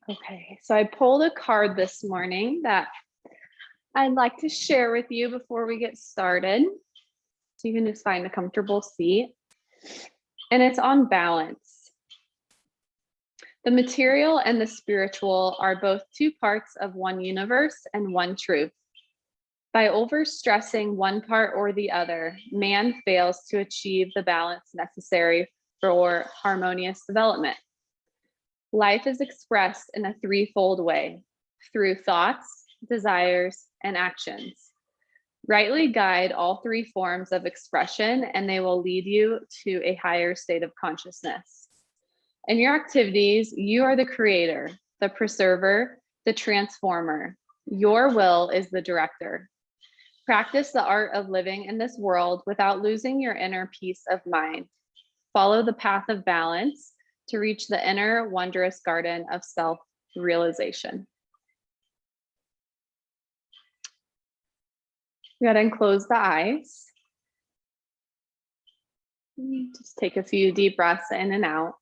Okay, so I pulled a card this morning that I'd like to share with you before we get started. So you can just find a comfortable seat. And it's on balance. The material and the spiritual are both two parts of one universe and one truth. By overstressing one part or the other, man fails to achieve the balance necessary for harmonious development. Life is expressed in a threefold way: through thoughts, desires, and actions. Rightly guide all three forms of expression, and they will lead you to a higher state of consciousness. In your activities, you are the creator, the preserver, the transformer. Your will is the director. Practice the art of living in this world without losing your inner peace of mind. Follow the path of balance to reach the inner wondrous garden of self-realization. Go ahead and close the eyes. Just take a few deep breaths in and out.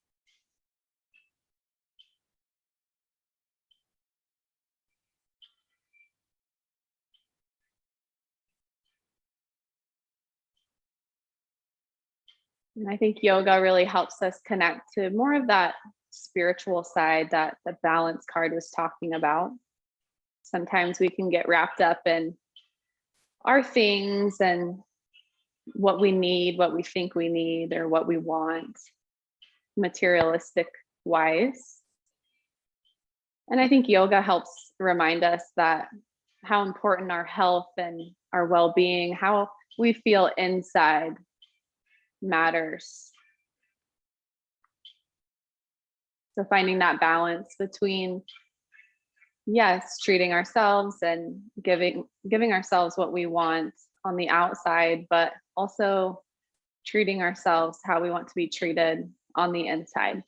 And I think yoga really helps us connect to more of that spiritual side that the balance card was talking about. Sometimes we can get wrapped up in our things and what we need, what we think we need, or what we want, materialistic wise. And I think yoga helps remind us that how important our health and our well-being, how we feel inside, matters. So finding that balance between, yes, treating ourselves and giving ourselves what we want on the outside, but also treating ourselves how we want to be treated on the inside.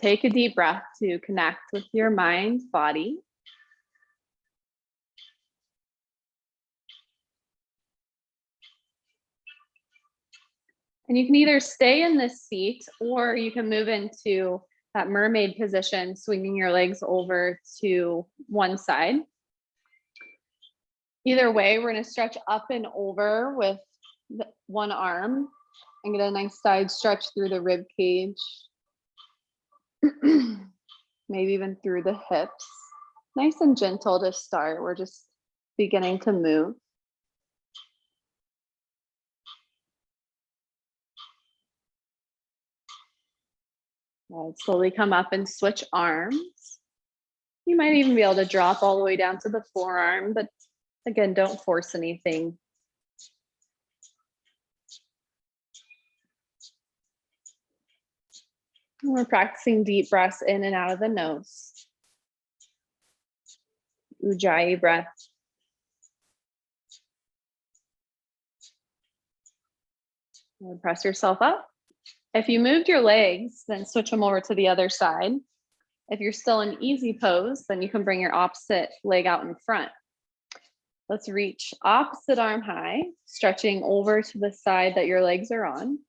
Take a deep breath to connect with your mind, body. And you can either stay in this seat or you can move into that mermaid position, swinging your legs over to one side. Either way, we're going to stretch up and over with one arm and get a nice side stretch through the rib cage, maybe even through the hips. Nice and gentle to start. We're just beginning to move. Slowly come up and switch arms. You might even be able to drop all the way down to the forearm, but again, don't force anything. We're practicing deep breaths in and out of the nose. Ujjayi breath. And press yourself up. If you moved your legs, then switch them over to the other side. If you're still in easy pose, then you can bring your opposite leg out in front. Let's reach opposite arm high, stretching over to the side that your legs are on.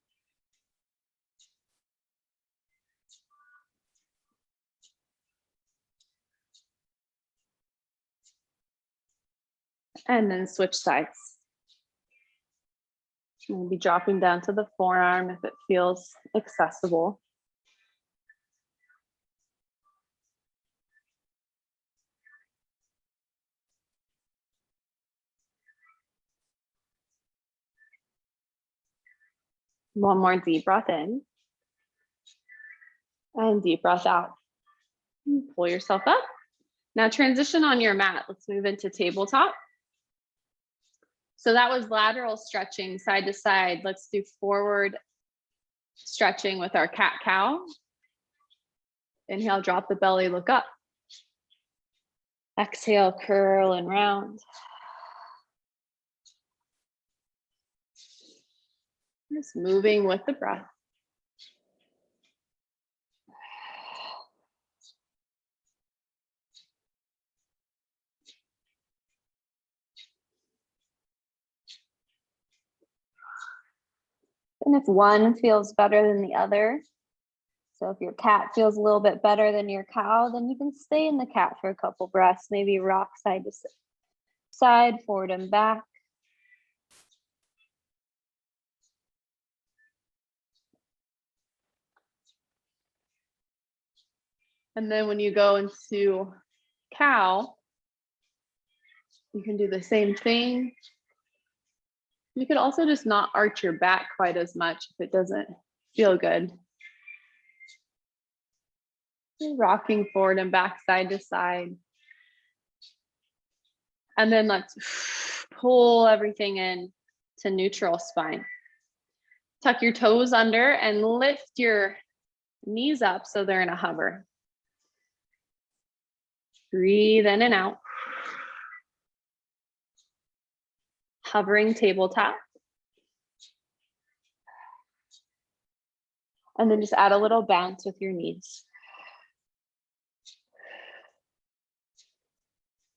And then switch sides. Maybe dropping down to the forearm if it feels accessible. One more deep breath in. And deep breath out. Pull yourself up. Now transition on your mat. Let's move into tabletop. So that was lateral stretching side to side. Let's do forward stretching with our cat-cow. Inhale, drop the belly, look up. Exhale, curl and round. Just moving with the breath. And if one feels better than the other, so if your cat feels a little bit better than your cow, then you can stay in the cat for a couple breaths, maybe rock side to side, forward and back. And then when you go into cow, you can do the same thing. You could also just not arch your back quite as much if it doesn't feel good. You're rocking forward and back, side to side. And then let's pull everything in to neutral spine. Tuck your toes under and lift your knees up so they're in a hover. Breathe in and out. Hovering tabletop. And then just add a little bounce with your knees.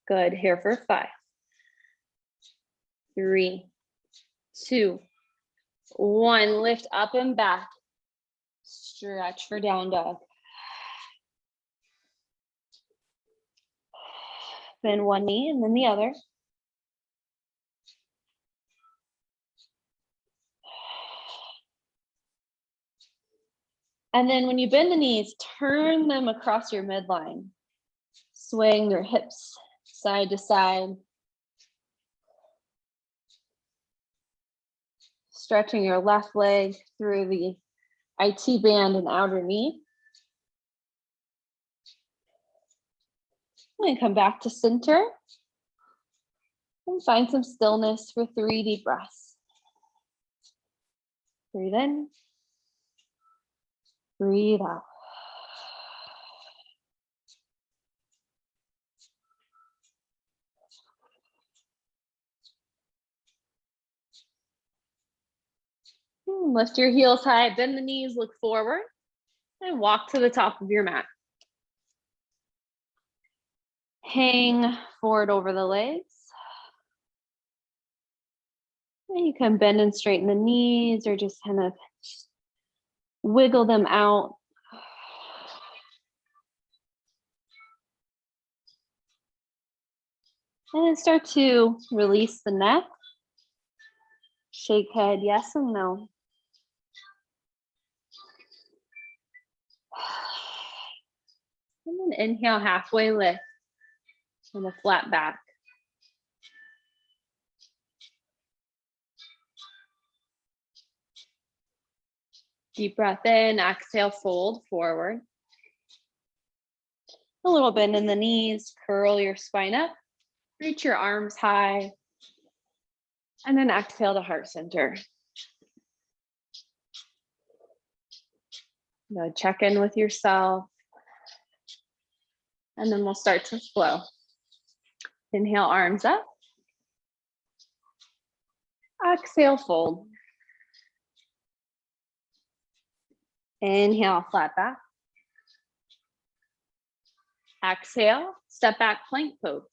Good, here for 5, 3, 2, 1. Lift up and back. Stretch for down dog. Bend one knee and then the other. And then when you bend the knees, turn them across your midline. Swing your hips side to side. Stretching your left leg through the IT band and outer knee. And come back to center. And find some stillness for 3 deep breaths. Breathe in. Breathe out. Lift your heels high, bend the knees, look forward, and walk to the top of your mat. Hang forward over the legs. And you can bend and straighten the knees or just kind of wiggle them out. And then start to release the neck. Shake head, yes and no. And then inhale, halfway lift and a flat back. Deep breath in, exhale, fold forward. A little bend in the knees, curl your spine up, reach your arms high, and then exhale to heart center. Now check in with yourself, and then we'll start to flow. Inhale, arms up. Exhale, fold. Inhale, flat back. Exhale, step back, plank pose.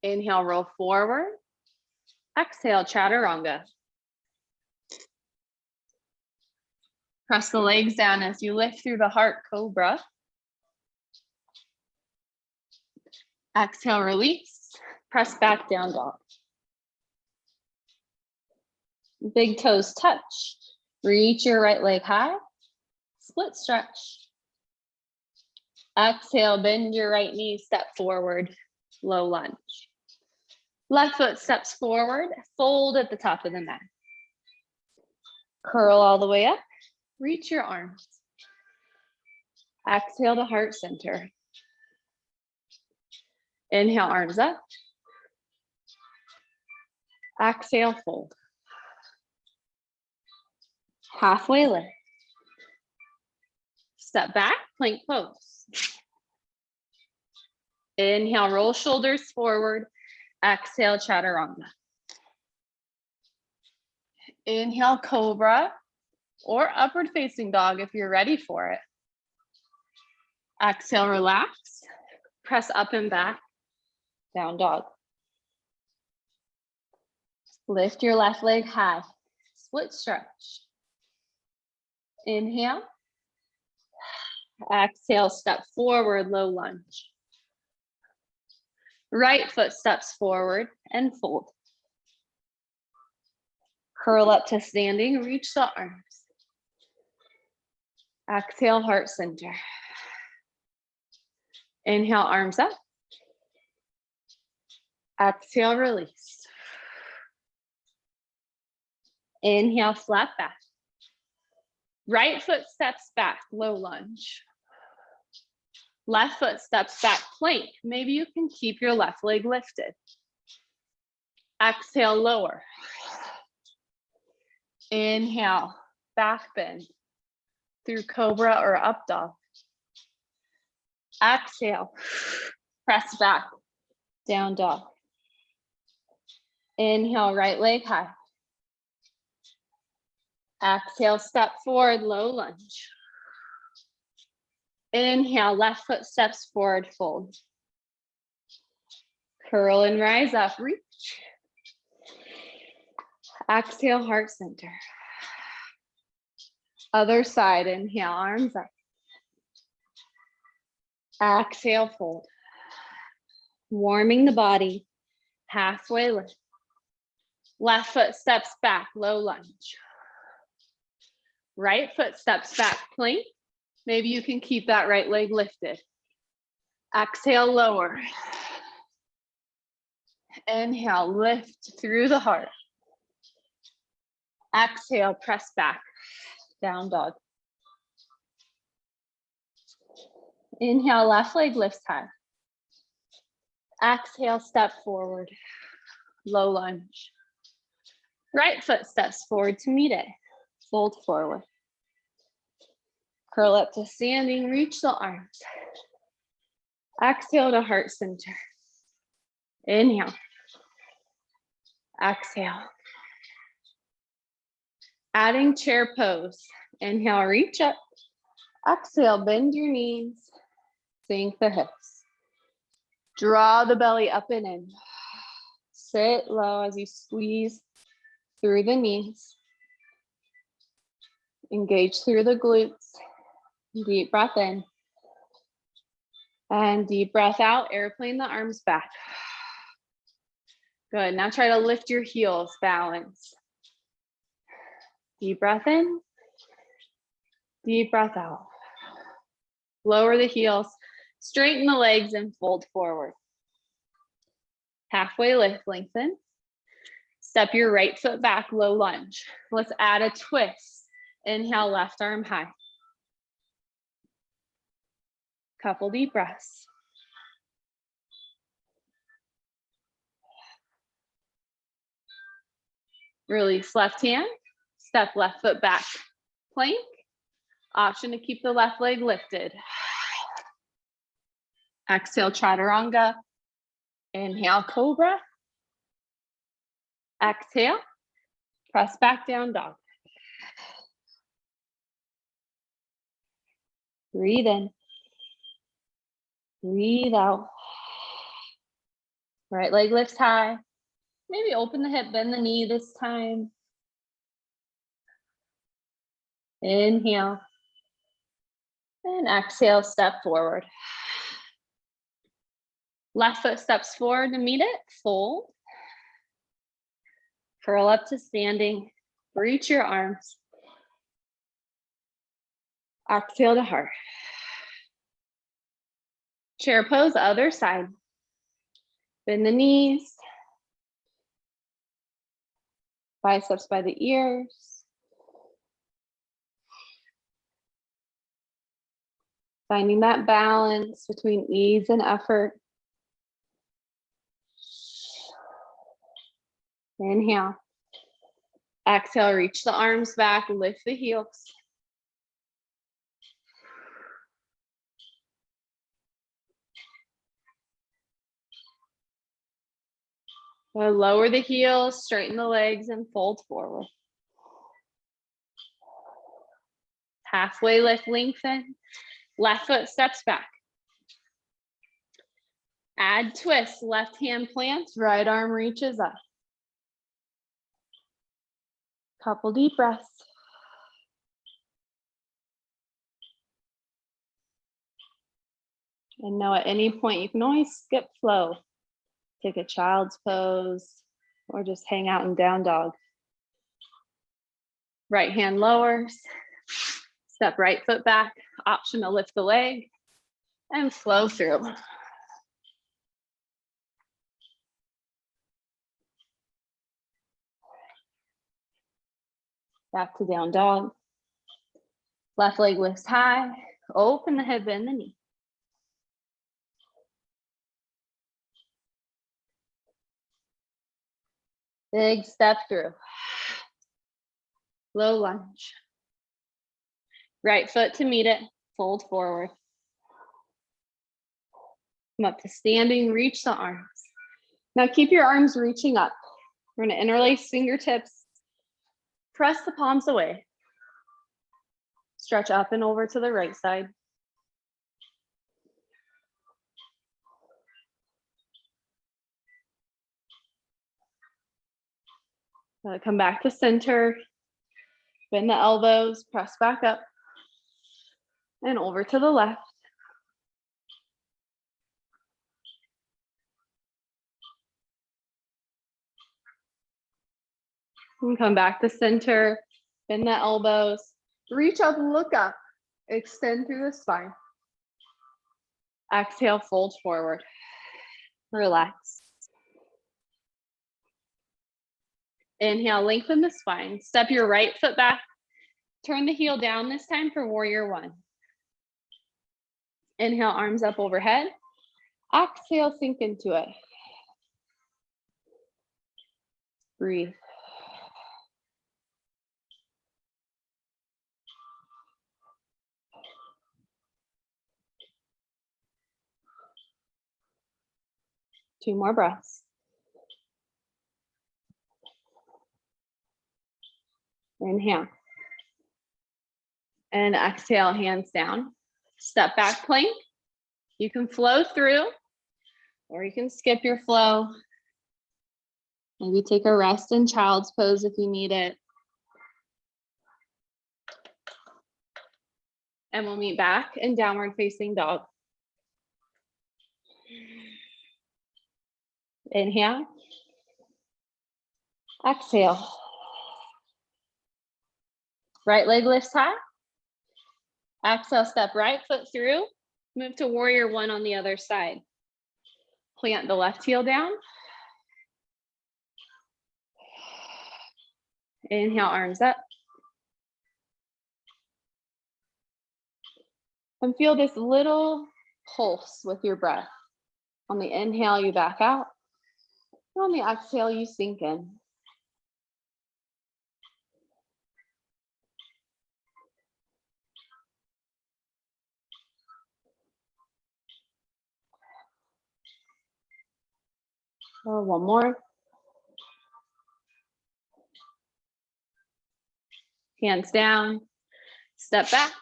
Inhale, roll forward. Exhale, chaturanga. Press the legs down as you lift through the heart cobra. Exhale, release. Press back, down dog. Big toes touch. Reach your right leg high. Split stretch. Exhale, bend your right knee, step forward, low lunge. Left foot steps forward, fold at the top of the mat. Curl all the way up, reach your arms. Exhale to heart center. Inhale, arms up. Exhale, fold. Halfway lift. Step back, plank pose. Inhale, roll shoulders forward. Exhale, chaturanga. Inhale, cobra or upward facing dog if you're ready for it. Exhale, relax. Press up and back, down dog. Lift your left leg high. Split stretch. Inhale. Exhale, step forward, low lunge. Right foot steps forward and fold. Curl up to standing, reach the arms. Exhale, heart center. Inhale, arms up. Exhale, release. Inhale, flat back. Right foot steps back, low lunge. Left foot steps back, plank. Maybe you can keep your left leg lifted. Exhale, lower. Inhale, back bend through cobra or up dog. Exhale, press back, down dog. Inhale, right leg high. Exhale, step forward, low lunge. Inhale, left foot steps forward, fold. Curl and rise up, reach. Exhale, heart center. Other side, inhale, arms up. Exhale, fold. Warming the body, halfway lift. Left foot steps back, low lunge. Right foot steps back, plank. Maybe you can keep that right leg lifted. Exhale, lower. Inhale, lift through the heart. Exhale, press back, down dog. Inhale, left leg lifts high. Exhale, step forward, low lunge. Right foot steps forward to meet it. Fold forward. Curl up to standing, reach the arms. Exhale to heart center. Inhale. Exhale. Adding chair pose. Inhale, reach up. Exhale, bend your knees. Sink the hips. Draw the belly up and in. Sit low as you squeeze through the knees. Engage through the glutes. Deep breath in. And deep breath out. Airplane the arms back. Good. Now try to lift your heels. Balance. Deep breath in. Deep breath out. Lower the heels. Straighten the legs and fold forward. Halfway lift, lengthen. Step your right foot back, low lunge. Let's add a twist. Inhale, left arm high. Couple deep breaths. Release left hand. Step left foot back, plank. Option to keep the left leg lifted. Exhale, chaturanga. Inhale, cobra. Exhale, press back down dog. Breathe in. Breathe out. Right leg lifts high. Maybe open the hip, bend the knee this time. Inhale. And exhale, step forward. Left foot steps forward to meet it. Fold. Curl up to standing. Reach your arms. Exhale to heart. Chair pose, other side. Bend the knees. Biceps by the ears. Finding that balance between ease and effort. Inhale. Exhale, reach the arms back, lift the heels. So lower the heels, straighten the legs, and fold forward. Halfway lift, lengthen. Left foot steps back. Add twist, left hand plants, right arm reaches up. Couple deep breaths. And now at any point, you can always skip flow. Take a child's pose or just hang out in down dog. Right hand lowers. Step right foot back. Option to lift the leg and flow through. Back to down dog. Left leg lifts high. Open the hip, bend the knee. Big step through. Low lunge. Right foot to meet it. Fold forward. Come up to standing, reach the arms. Now keep your arms reaching up. We're going to interlace fingertips. Press the palms away. Stretch up and over to the right side. Come back to center. Bend the elbows, press back up. And over to the left. And come back to center. Bend the elbows. Reach up, look up. Extend through the spine. Exhale, fold forward. Relax. Inhale, lengthen the spine. Step your right foot back. Turn the heel down this time for warrior one. Inhale, arms up overhead. Exhale, sink into it. Breathe. Two more breaths. Inhale. And exhale, hands down. Step back plank. You can flow through, or you can skip your flow. Maybe take a rest in child's pose if you need it. And we'll meet back in downward facing dog. Inhale. Exhale. Right leg lifts high. Exhale, step right foot through. Move to warrior one on the other side. Plant the left heel down. Inhale, arms up. And feel this little pulse with your breath. On the inhale, you back out. And on the exhale, you sink in. Oh, one more. Hands down. Step back.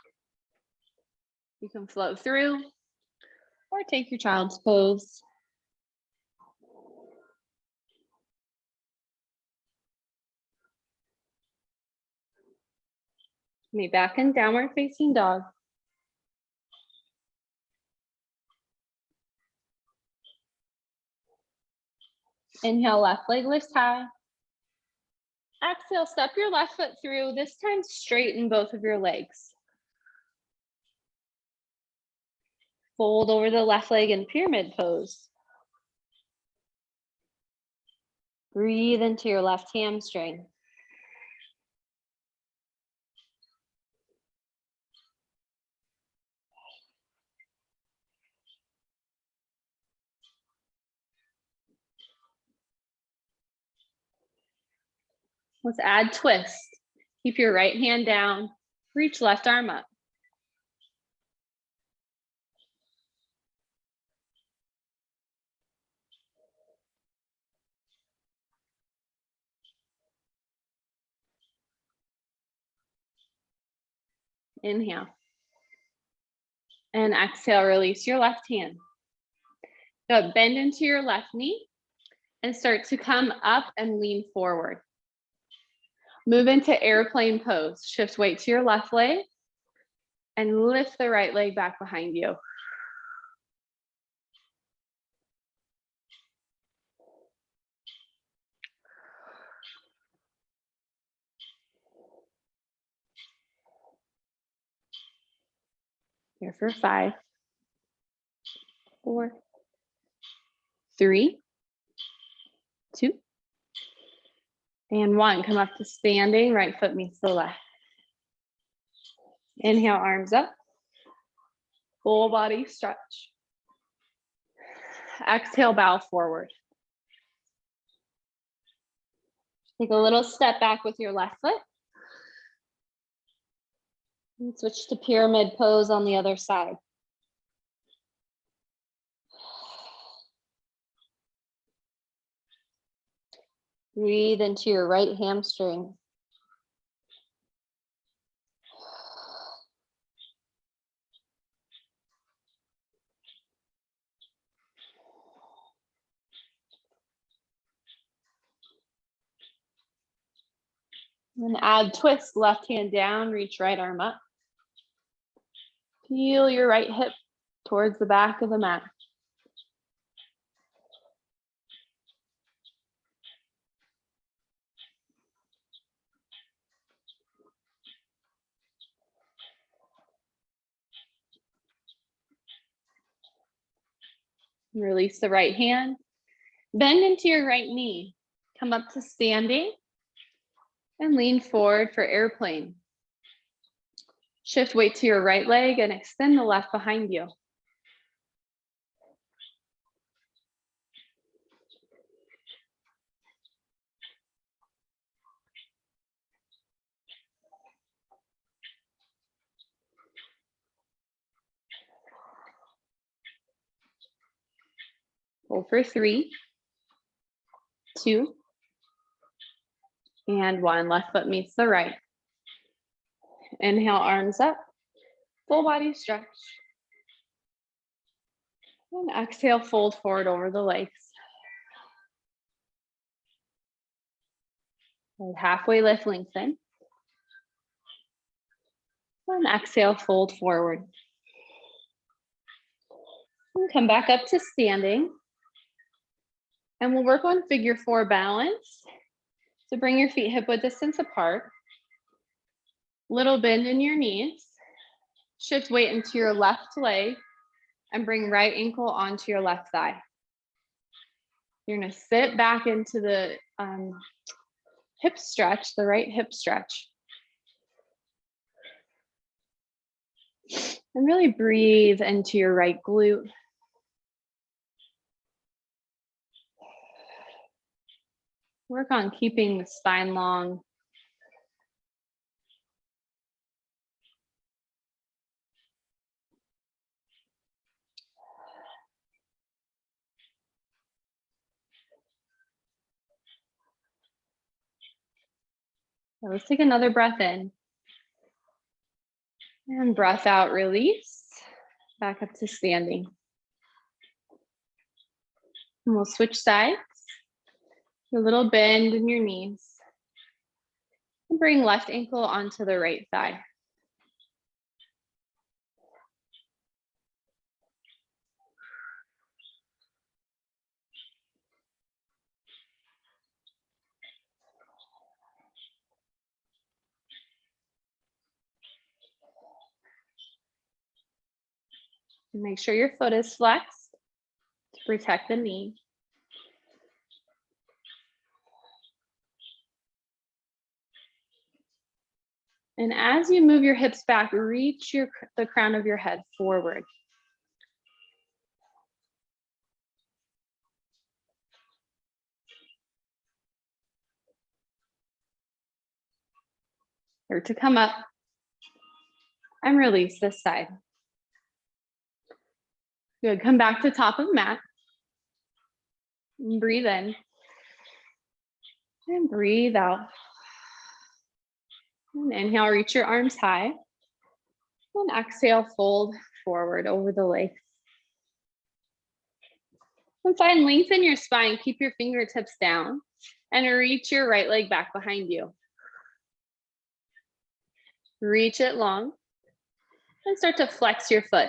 You can flow through or take your child's pose. Meet back in downward facing dog. Inhale, left leg lifts high. Exhale, step your left foot through. This time straighten both of your legs. Fold over the left leg in pyramid pose. Breathe into your left hamstring. Let's add twist. Keep your right hand down. Reach left arm up. Inhale. And exhale, release your left hand. Go bend into your left knee and start to come up and lean forward. Move into airplane pose. Shift weight to your left leg and lift the right leg back behind you. Here for 5, 4, 3, 2, and 1. Come up to standing, right foot meets the left. Inhale, arms up. Full body stretch. Exhale, bow forward. Take a little step back with your left foot. And switch to pyramid pose on the other side. Breathe into your right hamstring. And add twist, left hand down, reach right arm up. Feel your right hip towards the back of the mat. Release the right hand. Bend into your right knee. Come up to standing and lean forward for airplane. Shift weight to your right leg and extend the left behind you. Hold for 3, 2, and 1. Left foot meets the right. Inhale, arms up. Full body stretch. And exhale, fold forward over the legs. And halfway lift, lengthen. And exhale, fold forward. And come back up to standing. And we'll work on figure 4 balance. So bring your feet hip width distance apart. Little bend in your knees. Shift weight into your left leg and bring right ankle onto your left thigh. You're gonna sit back into the hip stretch, the right hip stretch. And really breathe into your right glute. Work on keeping the spine long. So let's take another breath in. And breath out, release. Back up to standing. And we'll switch sides. A little bend in your knees. And bring left ankle onto the right thigh. And make sure your foot is flexed to protect the knee. And as you move your hips back, reach the crown of your head forward. Or to come up and release this side. Good, come back to top of mat. And breathe in. And breathe out. And inhale, reach your arms high. And exhale, fold forward over the legs. And find length in your spine. Keep your fingertips down and reach your right leg back behind you. Reach it long and start to flex your foot.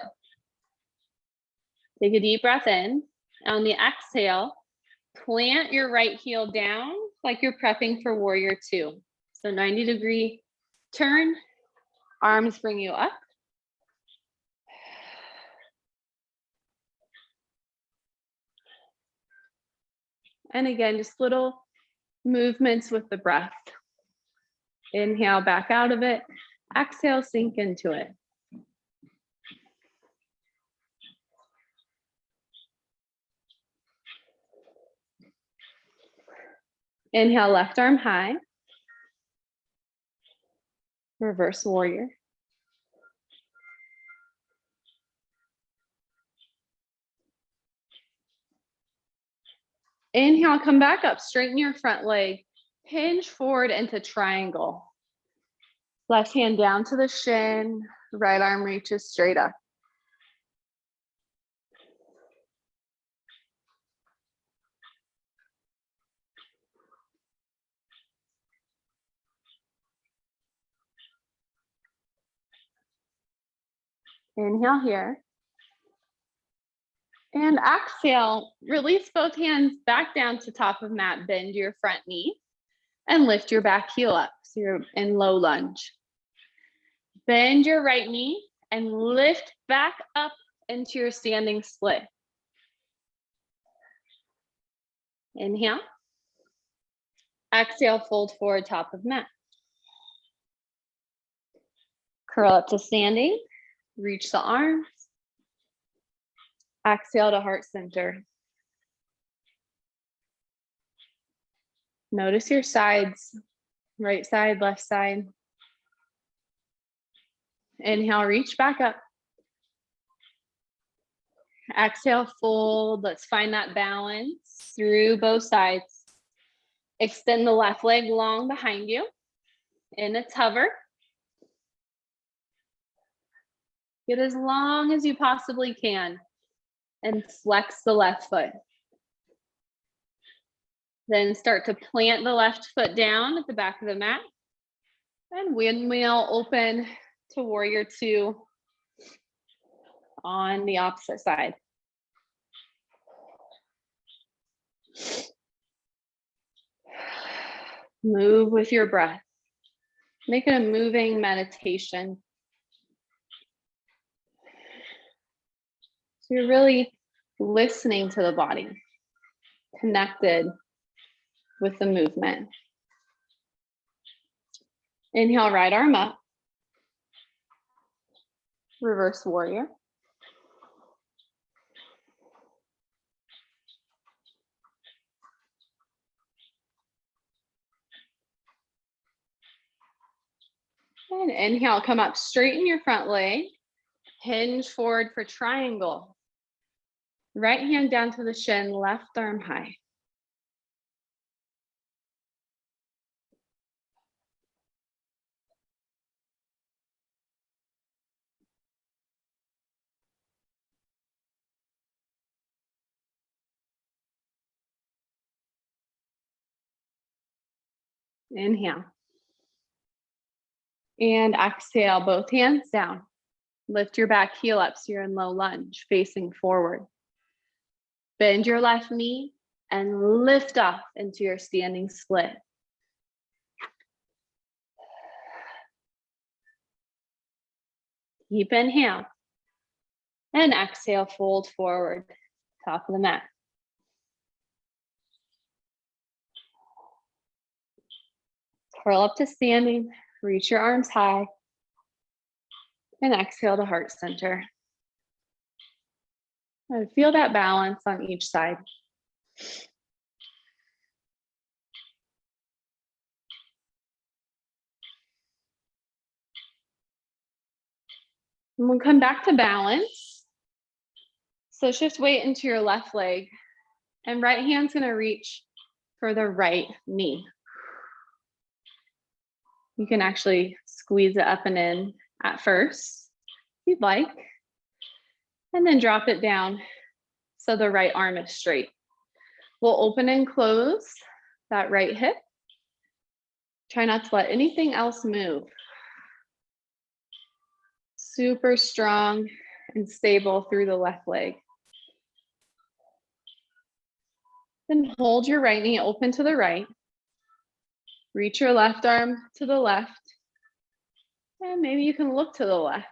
Take a deep breath in. On the exhale, plant your right heel down like you're prepping for warrior two. So 90-degree turn, arms bring you up. And again, just little movements with the breath. Inhale back out of it. Exhale, sink into it. Inhale, left arm high. Reverse warrior. Inhale, come back up, straighten your front leg, hinge forward into triangle. Left hand down to the shin, right arm reaches straight up. Inhale here. And exhale, release both hands back down to top of mat, bend your front knee and lift your back heel up. So you're in low lunge. Bend your right knee and lift back up into your standing split. Inhale. Exhale, fold forward, top of mat. Curl up to standing, reach the arms. Exhale to heart center. Notice your sides, right side, left side. Inhale, reach back up. Exhale, fold. Let's find that balance through both sides. Extend the left leg long behind you in its hover. Get as long as you possibly can and flex the left foot. Then start to plant the left foot down at the back of the mat and windmill open to warrior two on the opposite side. Move with your breath. Make it a moving meditation. So you're really listening to the body, connected with the movement. Inhale, right arm up. Reverse warrior. And inhale, come up, straighten your front leg, hinge forward for triangle. Right hand down to the shin, left arm high. Inhale. And exhale, both hands down. Lift your back heel up so you're in low lunge, facing forward. Bend your left knee and lift off into your standing split. Deep inhale. And exhale, fold forward, top of the mat. Curl up to standing, reach your arms high, and exhale to heart center. And feel that balance on each side. And we'll come back to balance. So shift weight into your left leg, and right hand's gonna reach for the right knee. You can actually squeeze it up and in at first, if you'd like, and then drop it down so the right arm is straight. We'll open and close that right hip. Try not to let anything else move. super strong and stable through the left leg. Then hold your right knee open to the right. Reach your left arm to the left. And maybe you can look to the left.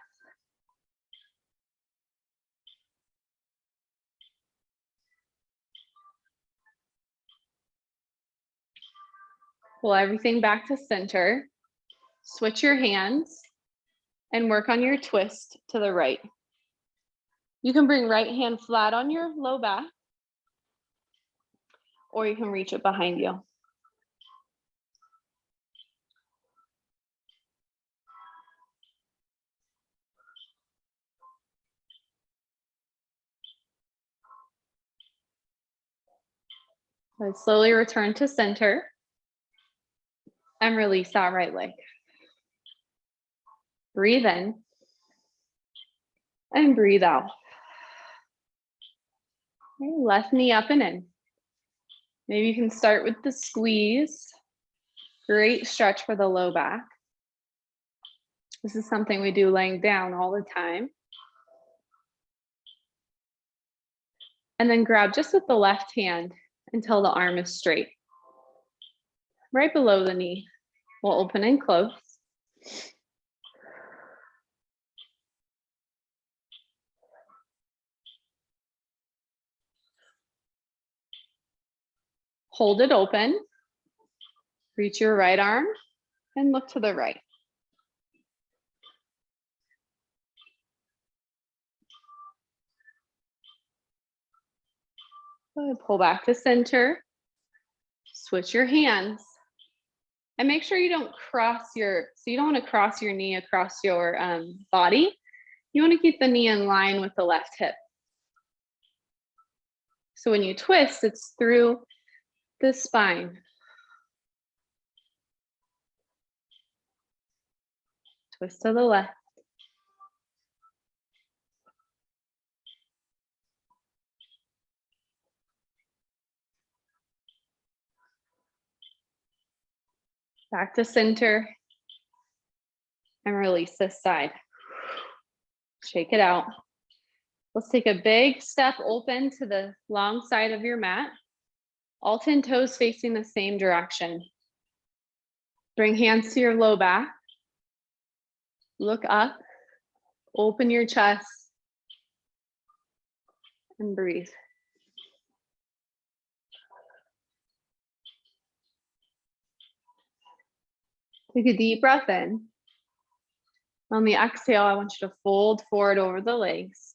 Pull everything back to center. Switch your hands and work on your twist to the right. You can bring right hand flat on your low back, or you can reach it behind you. Slowly return to center and release that right leg. Breathe in and breathe out. Okay, left knee up and in. Maybe you can start with the squeeze. Great stretch for the low back. This is something we do laying down all the time. And then grab just with the left hand until the arm is straight. Right below the knee. We'll open and close. Hold it open. Reach your right arm and look to the right. Good. Pull back to center. Switch your hands. And make sure you don't cross your, so you don't want to cross your knee across your body. You want to keep the knee in line with the left hip. So when you twist, it's through the spine. Twist to the left. Back to center. And release this side. Shake it out. Let's take a big step open to the long side of your mat. All 10 toes facing the same direction. Bring hands to your low back. Look up. Open your chest. And breathe. Take a deep breath in. On the exhale, I want you to fold forward over the legs.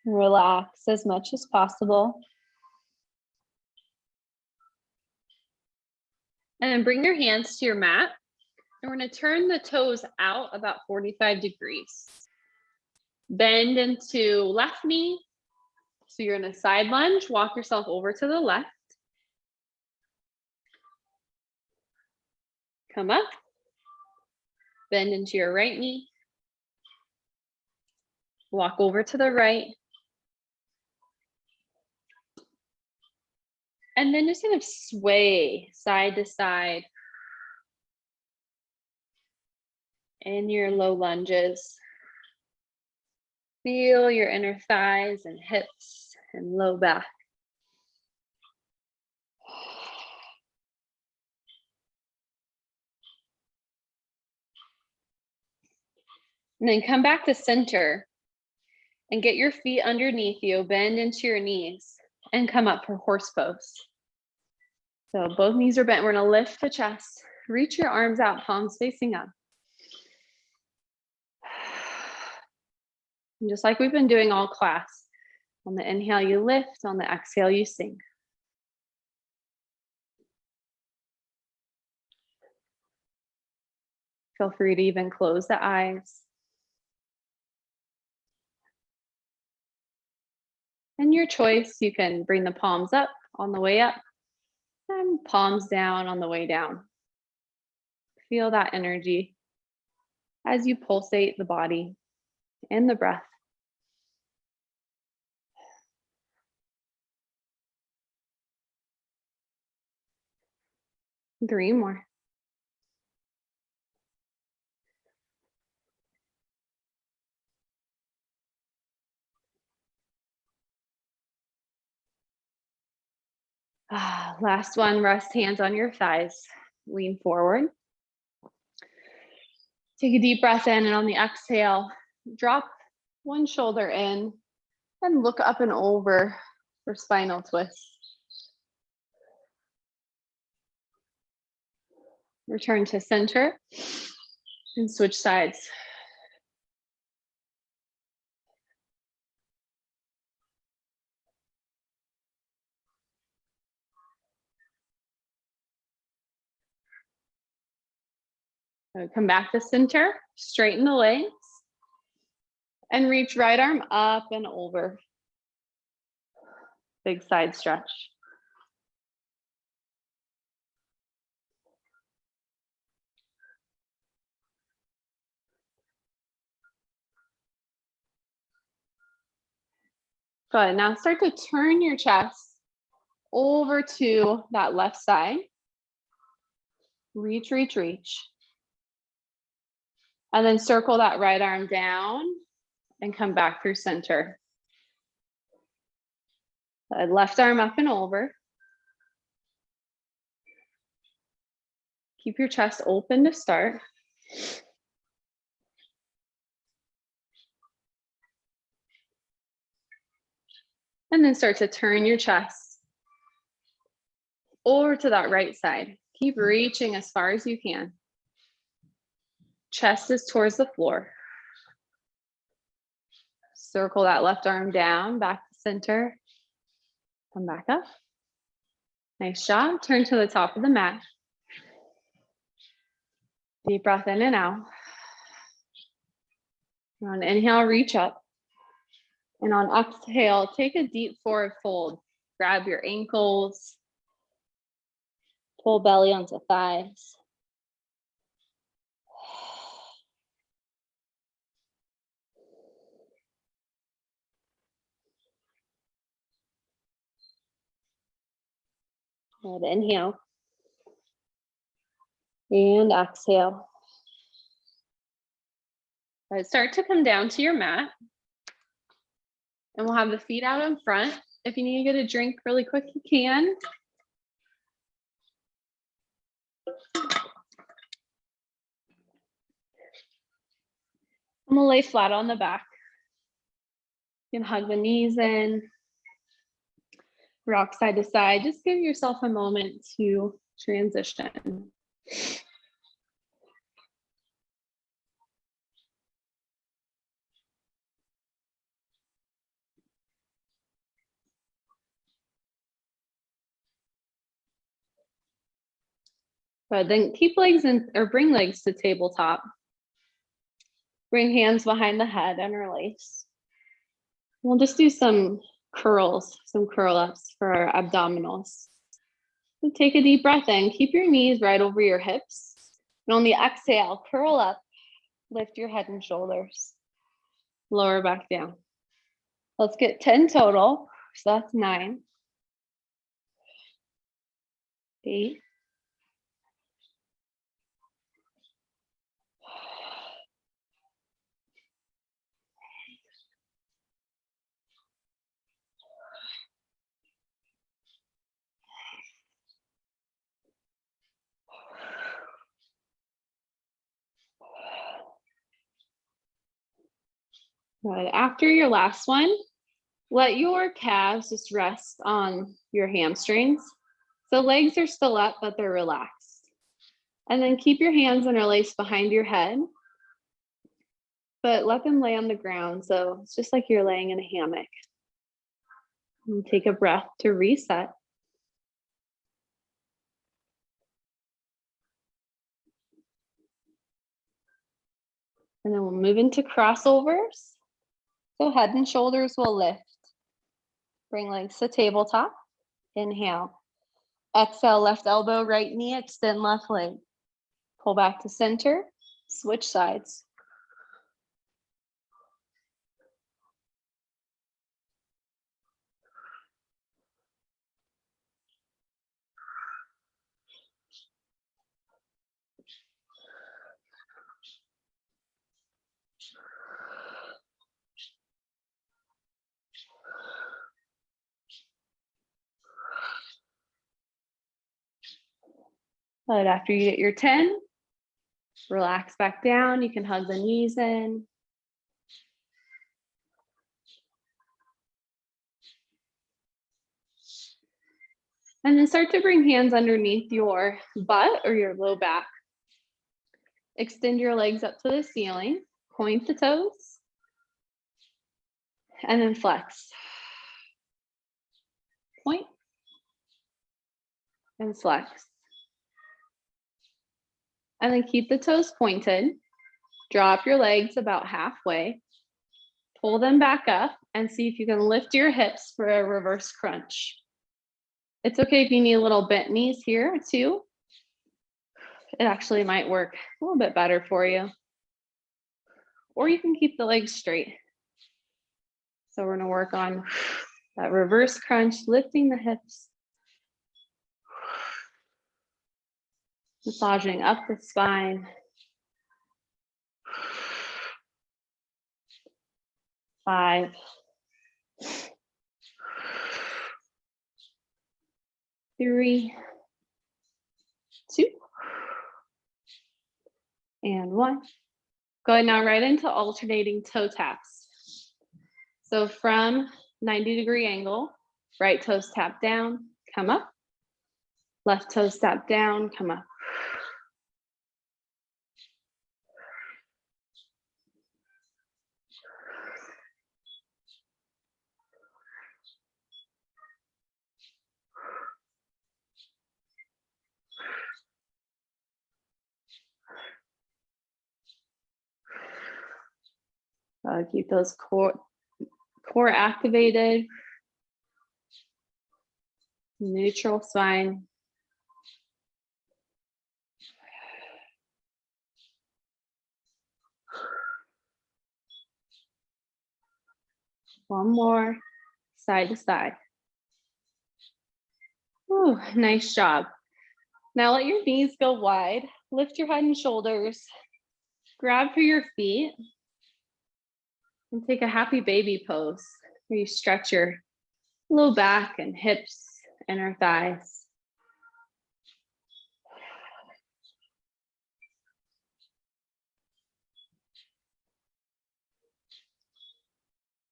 Relax as much as possible. And then bring your hands to your mat. And we're going to turn the toes out about 45 degrees. Bend into left knee. So you're in a side lunge. Walk yourself over to the left. Come up. Bend into your right knee. Walk over to the right. And then just kind of sway side to side in your low lunges. Feel your inner thighs and hips and low back. And then come back to center and get your feet underneath you. Bend into your knees and come up for horse pose. So both knees are bent. We're going to lift the chest. Reach your arms out, palms facing up. And just like we've been doing all class, on the inhale you lift, on the exhale you sink. Feel free to even close the eyes. And your choice, you can bring the palms up on the way up and palms down on the way down. Feel that energy as you pulsate the body and the breath. 3 more. Last one, rest hands on your thighs. Lean forward. Take a deep breath in, and on the exhale, drop one shoulder in and look up and over for spinal twist. Return to center and switch sides. So come back to center, straighten the legs, and reach right arm up and over. Big side stretch. Good. Now start to turn your chest over to that left side. Reach, reach, reach. And then circle that right arm down and come back through center. Left arm up and over. Keep your chest open to start. And then start to turn your chest over to that right side. Keep reaching as far as you can. Chest is towards the floor. Circle that left arm down, back to center. Come back up. Nice job. Turn to the top of the mat. Deep breath in and out. On inhale, reach up. And on exhale, take a deep forward fold. Grab your ankles. Pull belly onto thighs. Good. Inhale. And exhale. All right, start to come down to your mat. And we'll have the feet out in front. If you need to get a drink really quick, you can. I'm gonna lay flat on the back. You can hug the knees in. Rock side to side. Just give yourself a moment to transition. But then keep legs in, or bring legs to tabletop. Bring hands behind the head, interlace. We'll just do some curls, some curl ups for our abdominals. So take a deep breath in, keep your knees right over your hips. And on the exhale, curl up, lift your head and shoulders. Lower back down. Let's get 10 total. So that's 9, 8, 9. After your last one, let your calves just rest on your hamstrings. So legs are still up, but they're relaxed. And then keep your hands interlaced behind your head, but let them lay on the ground. So it's just like you're laying in a hammock. And take a breath to reset. And then we'll move into crossovers. So head and shoulders will lift. Bring legs to tabletop. Inhale. Exhale, left elbow, right knee, extend left leg. Pull back to center, switch sides. But after you get your 10, relax back down. You can hug the knees in. And then start to bring hands underneath your butt or your low back. Extend your legs up to the ceiling, point the toes, and then flex. Point and flex. And then keep the toes pointed. Drop your legs about halfway. Pull them back up and see if you can lift your hips for a reverse crunch. It's okay if you need a little bent knees here too. It actually might work a little bit better for you. Or you can keep the legs straight. So we're gonna work on that reverse crunch, lifting the hips. Massaging up the spine. 5. 3, 2, and 1. Go ahead now right into alternating toe taps. So from 90-degree angle, right toes tap down, come up. Left toes tap down, come up. Keep those core activated. Neutral spine. One more, side to side. Ooh, nice job. Now let your knees go wide. Lift your head and shoulders. Grab for your feet. And take a happy baby pose where you stretch your low back and hips, inner thighs.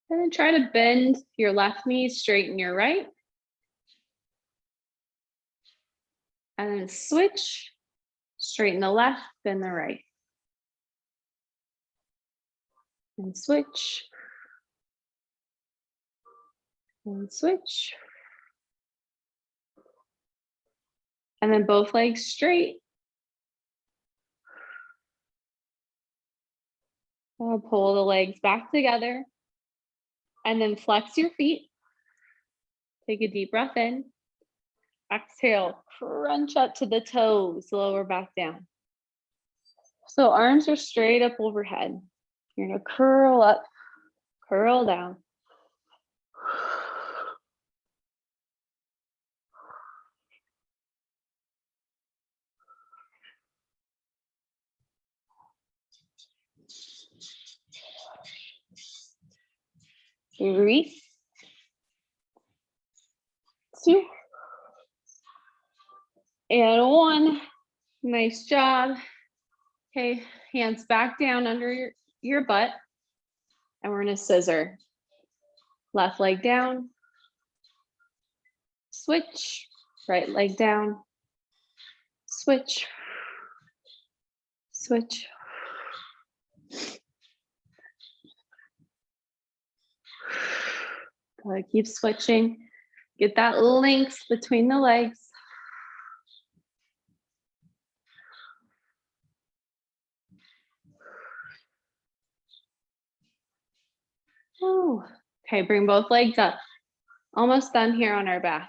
And then try to bend your left knee, straighten your right. And then switch, straighten the left, bend the right. And switch. And switch. And then both legs straight. I'll pull the legs back together. And then flex your feet. Take a deep breath in. Exhale, crunch up to the toes, lower back down. So arms are straight up overhead. You're gonna curl up, curl down. Three, 2, and 1. Nice job. Okay, hands back down under your butt. And we're gonna scissor. Left leg down. Switch. Right leg down. Switch. Switch. Gotta keep switching. Get that length between the legs. Oh, okay, bring both legs up. Almost done here on our back.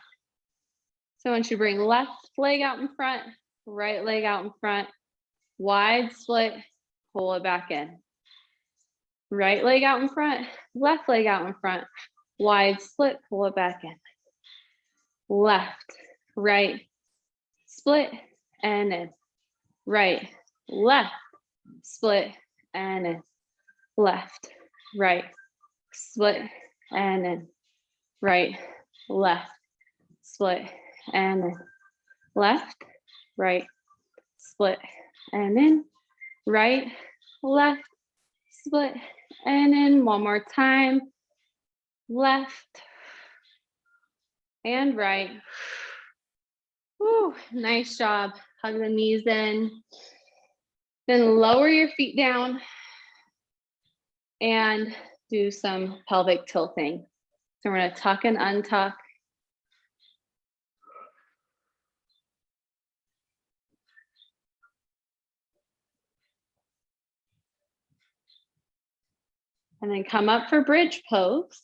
So once you bring left leg out in front, right leg out in front, wide split, pull it back in. Right leg out in front, left leg out in front, wide split, pull it back in. Left, right, split, and in. Right, left, split, and in. Left, right, split, and in. Right, left, split, and in. Left, right, split, and in. Right, left, split, and in. One more time. Left and right. Woo, nice job. Hug the knees in. Then lower your feet down and do some pelvic tilting. So we're gonna tuck and untuck. And then come up for bridge pose.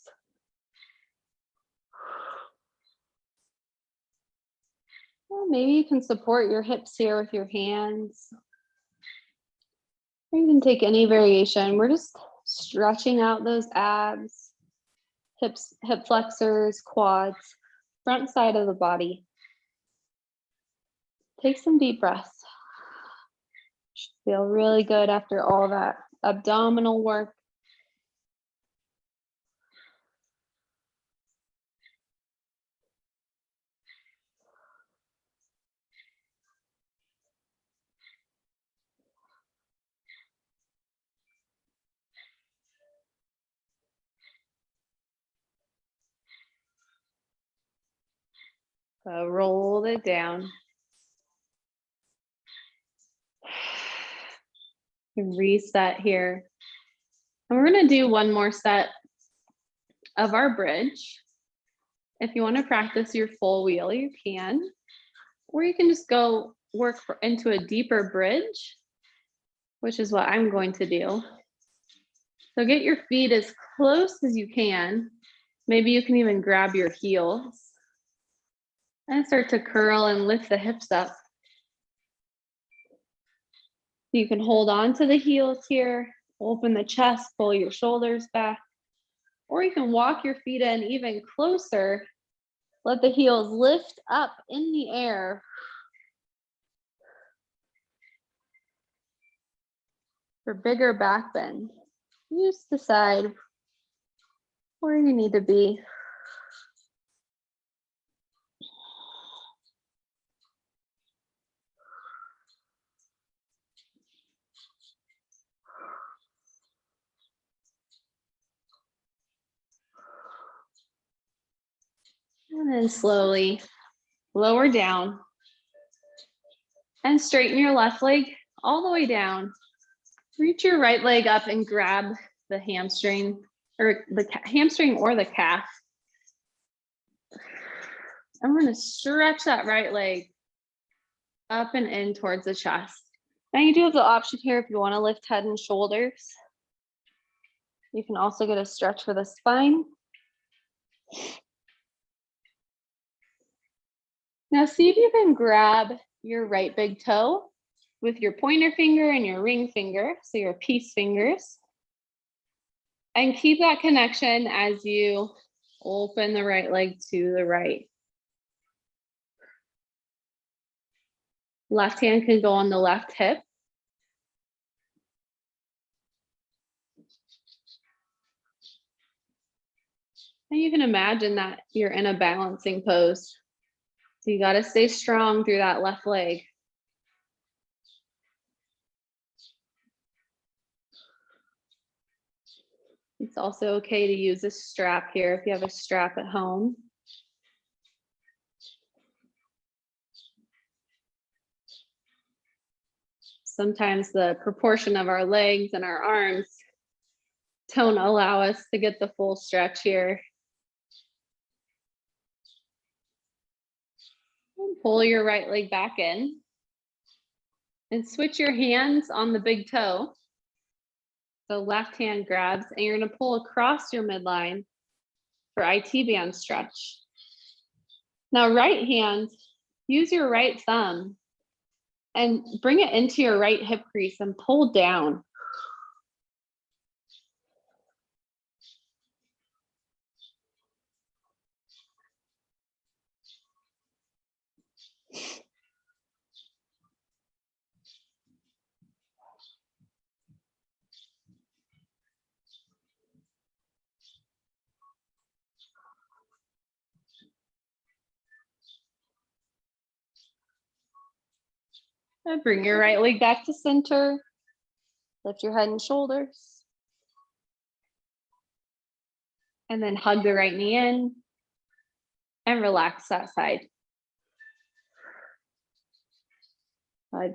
Well, maybe you can support your hips here with your hands. Or you can take any variation. We're just stretching out those abs, hips, hip flexors, quads, front side of the body. Take some deep breaths. Should feel really good after all that abdominal work. So roll it down. And reset here. And we're going to do one more set of our bridge. If you want to practice your full wheel, you can. Or you can just go work into a deeper bridge, which is what I'm going to do. So get your feet as close as you can. Maybe you can even grab your heels and start to curl and lift the hips up. You can hold on to the heels here, open the chest, pull your shoulders back, or you can walk your feet in even closer. Let the heels lift up in the air. For bigger back bend. You just decide where you need to be. And then slowly lower down and straighten your left leg all the way down. Reach your right leg up and grab the hamstring or the hamstring or the calf. And we're going to stretch that right leg up and in towards the chest. Now you do have the option here if you want to lift head and shoulders. You can also get a stretch for the spine. Now see if you can grab your right big toe with your pointer finger and your ring finger, so your peace fingers. And keep that connection as you open the right leg to the right. Left hand can go on the left hip. And you can imagine that you're in a balancing pose. So you got to stay strong through that left leg. It's also okay to use a strap here if you have a strap at home. Sometimes the proportion of our legs and our arms don't allow us to get the full stretch here. And pull your right leg back in and switch your hands on the big toe. So left hand grabs and you're going to pull across your midline for IT band stretch. Now right hand, use your right thumb and bring it into your right hip crease and pull down. And bring your right leg back to center. Lift your head and shoulders. And then hug the right knee in and relax that side.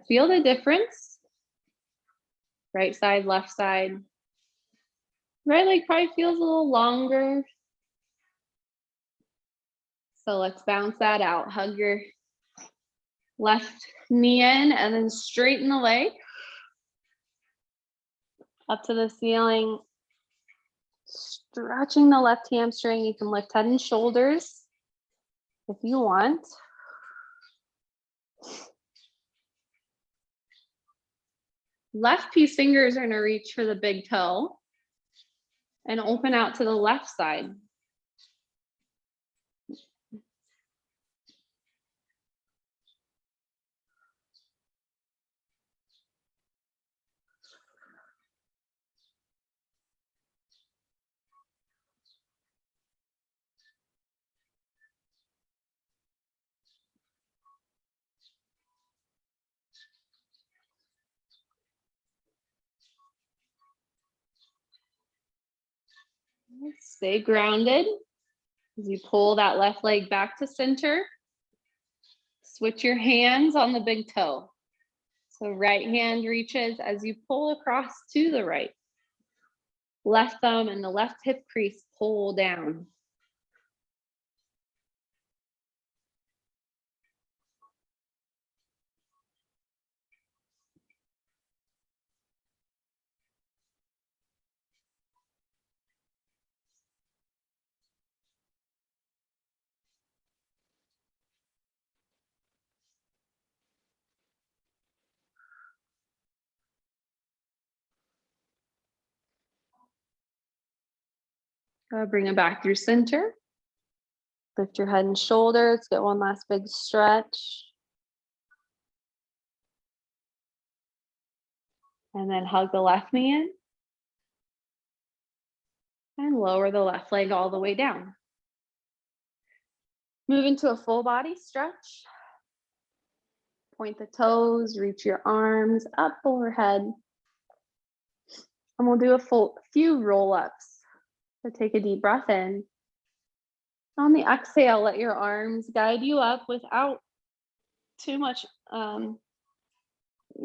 Feel the difference. Right side, left side. Right leg probably feels a little longer. So let's bounce that out. Hug your left knee in and then straighten the leg up to the ceiling. Stretching the left hamstring. You can lift head and shoulders if you want. Left piece fingers are going to reach for the big toe and open out to the left side. Stay grounded as you pull that left leg back to center. Switch your hands on the big toe. So right hand reaches as you pull across to the right. Left thumb and the left hip crease pull down. Bring it back through center. Lift your head and shoulders. Get one last big stretch. And then hug the left knee in. And lower the left leg all the way down. Move into a full body stretch. Point the toes, reach your arms up overhead. And we'll do a few roll-ups. So take a deep breath in. On the exhale, let your arms guide you up without too much. You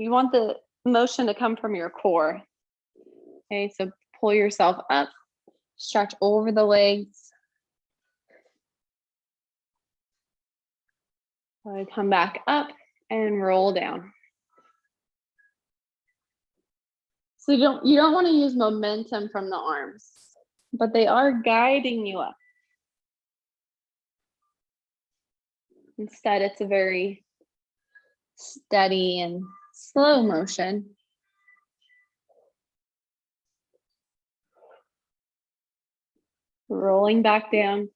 want the motion to come from your core. Okay, so pull yourself up, stretch over the legs. Come back up and roll down. So you don't want to use momentum from the arms, but they are guiding you up. Instead, it's a very steady and slow motion. Rolling back down.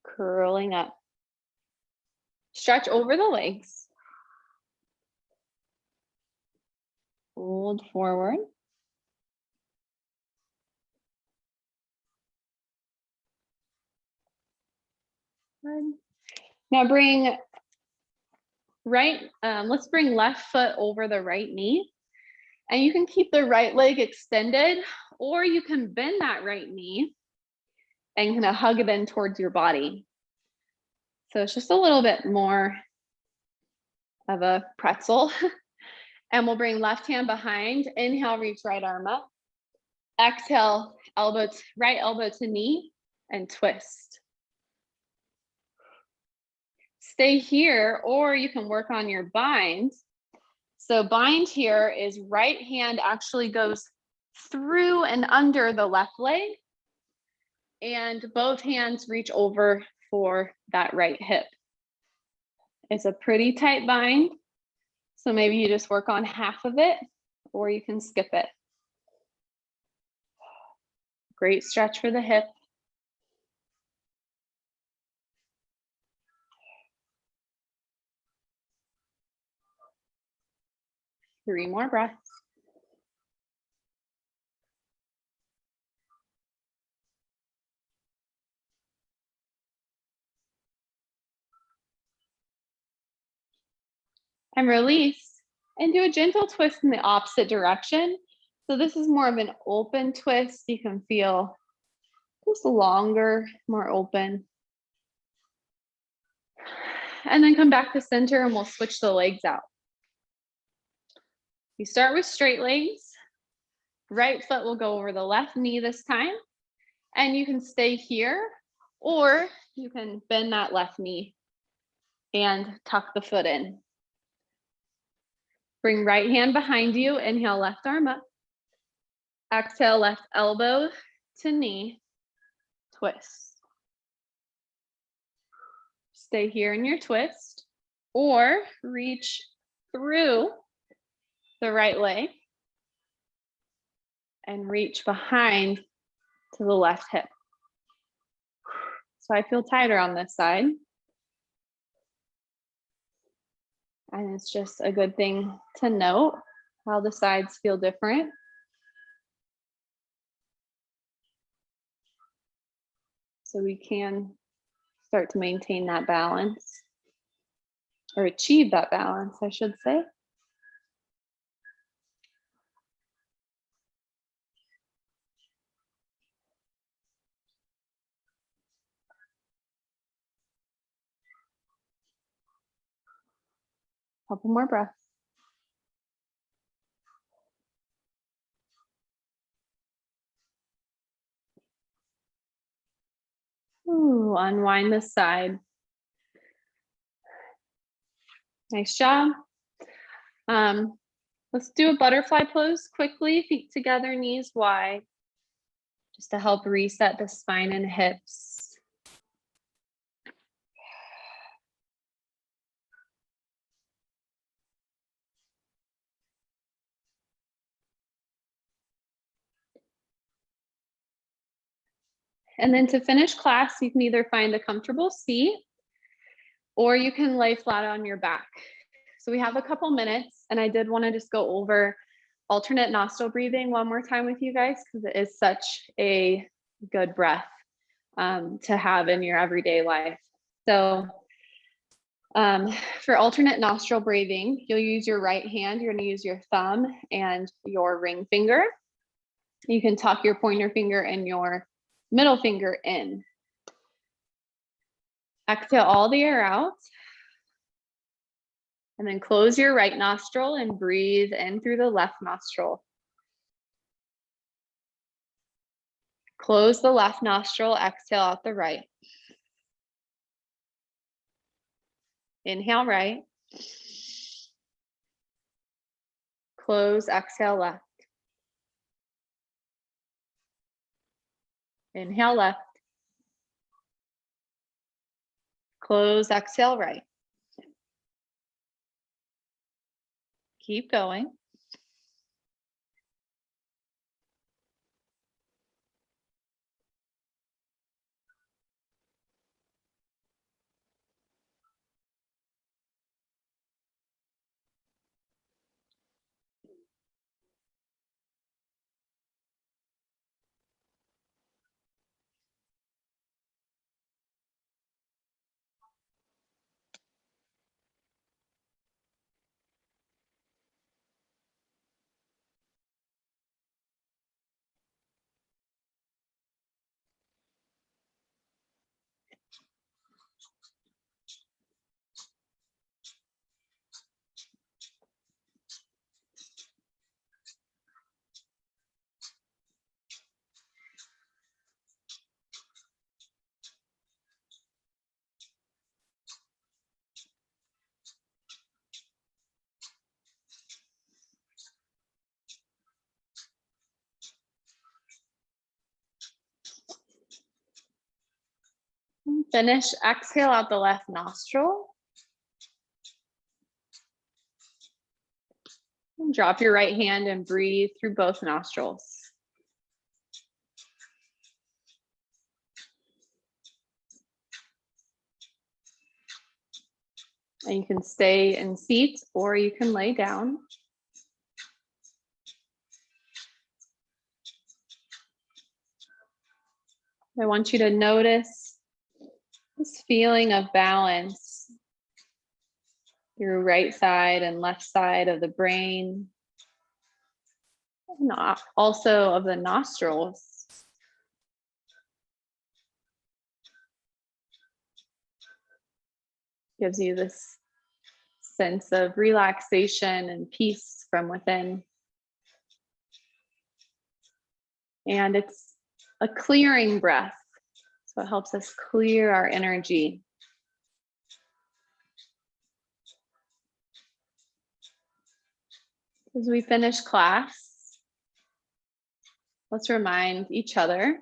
Curling up. Stretch over the legs. Fold forward. Good. Now let's bring left foot over the right knee. And you can keep the right leg extended, or you can bend that right knee and kind of hug it in towards your body. So it's just a little bit more of a pretzel. And we'll bring left hand behind. Inhale, reach right arm up. Exhale, right elbow to knee and twist. Stay here, or you can work on your bind. So bind here is right hand actually goes through and under the left leg, and both hands reach over for that right hip. It's a pretty tight bind, so maybe you just work on half of it, or you can skip it. Great stretch for the hip. Three more breaths. And release. And do a gentle twist in the opposite direction. So this is more of an open twist. You can feel just longer, more open. And then come back to center and we'll switch the legs out. You start with straight legs. Right foot will go over the left knee this time. And you can stay here, or you can bend that left knee and tuck the foot in. Bring right hand behind you. Inhale, left arm up. Exhale, left elbow to knee. Twist. Stay here in your twist, or reach through the right leg and reach behind to the left hip. So I feel tighter on this side. And it's just a good thing to note how the sides feel different. So we can start to maintain that balance, or achieve that balance, I should say. Couple more breaths. Ooh, unwind the side. Nice job. Let's do a butterfly pose quickly, feet together, knees wide, just to help reset the spine and hips. And then to finish class, you can either find a comfortable seat or you can lay flat on your back. So we have a couple minutes, and I did want to just go over alternate nostril breathing one more time with you guys, because it is such a good breath to have in your everyday life. So for alternate nostril breathing, you'll use your right hand. You're going to use your thumb and your ring finger. You can tuck your pointer finger and your middle finger in. Exhale all the air out. And then close your right nostril and breathe in through the left nostril. Close the left nostril, exhale out the right. Inhale right. Close, exhale left. Inhale left. Close, exhale right. Keep going. Finish, exhale out the left nostril. And drop your right hand and breathe through both nostrils. And you can stay in seat or you can lay down. I want you to notice this feeling of balance through right side and left side of the brain, and also of the nostrils. Gives you this sense of relaxation and peace from within. And it's a clearing breath. So it helps us clear our energy. As we finish class, let's remind each other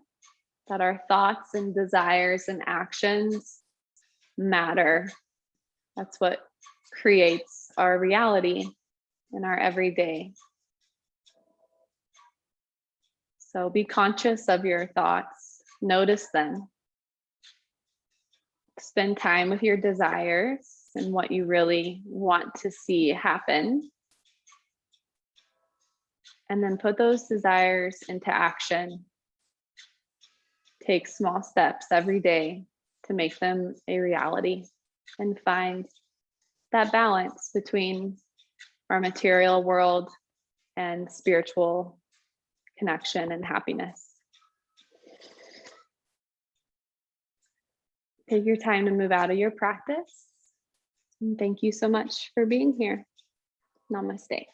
that our thoughts and desires and actions matter. That's what creates our reality in our everyday. So be conscious of your thoughts, notice them. Spend time with your desires and what you really want to see happen. And then put those desires into action. Take small steps every day to make them a reality and find that balance between our material world and spiritual connection and happiness. Take your time to move out of your practice. And thank you so much for being here. Namaste.